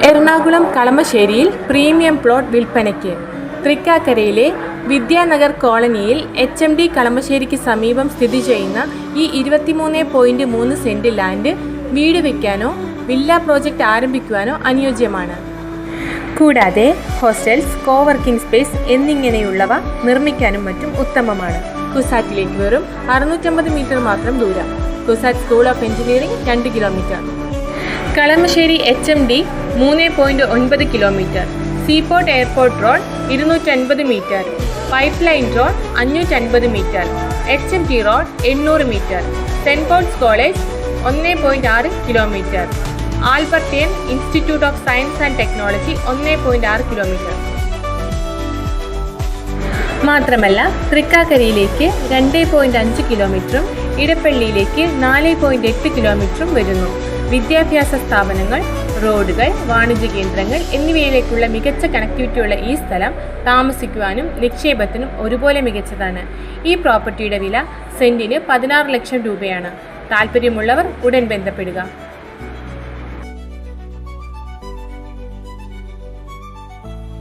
Ernakulam കളമശ്ശേരിയിൽ premium plot വിൽപ്പനയ്ക്ക്. തൃക്കാക്കരയിലെ വിദ്യാനഗർ കോളനിയിൽ HMD കളമശ്ശേരിക്ക് സമീപം സ്ഥിതി ചെയ്യുന്ന ഈ 23.3 സെന്റ് ലാൻഡ് വീട് വയ്ക്കാനോ വില്ല പ്രോജക്റ്റ് ആരംഭിക്കുവാനോ അനുയോജ്യമാണ്. കൂടാതെ ഹോസ്റ്റൽസ്, കോവർക്കിംഗ് സ്പേസ് എന്നിങ്ങനെയുള്ളവ നിർമ്മിക്കാനും മറ്റും ഉത്തമമാണ്. കുസാറ്റിലേക്ക് വെറും 650 മീറ്റർ മാത്രം ദൂരം. CUSAT school of engineering 2 kilometre. Kalamassery HMD 3.9 kilometre. Seaport airport road 250 metre. Pipe line road 550 metre. HMT road 800 metre. Saint Paul's college 1.6 kilometre. Albertian institute of science and technology 1.6 kilometre. മാത്രമല്ല തൃക്കാക്കരയിലേക്ക് 2.5 കിലോമീറ്ററും ഇടപ്പള്ളിയിലേക്ക് 4.8 കിലോമീറ്ററും വരുന്നു. വിദ്യാഭ്യാസ സ്ഥാപനങ്ങൾ, റോഡുകൾ, വാണിജ്യ കേന്ദ്രങ്ങൾ എന്നിവയിലേക്കുള്ള മികച്ച കണക്ടിവിറ്റിയുള്ള ഈ സ്ഥലം താമസിക്കുവാനും നിക്ഷേപത്തിനും ഒരുപോലെ മികച്ചതാണ്. ഈ പ്രോപ്പർട്ടിയുടെ വില സെന്റിന് 16 ലക്ഷം രൂപയാണ്. താല്പര്യമുള്ളവർ ഉടൻ ബന്ധപ്പെടുക.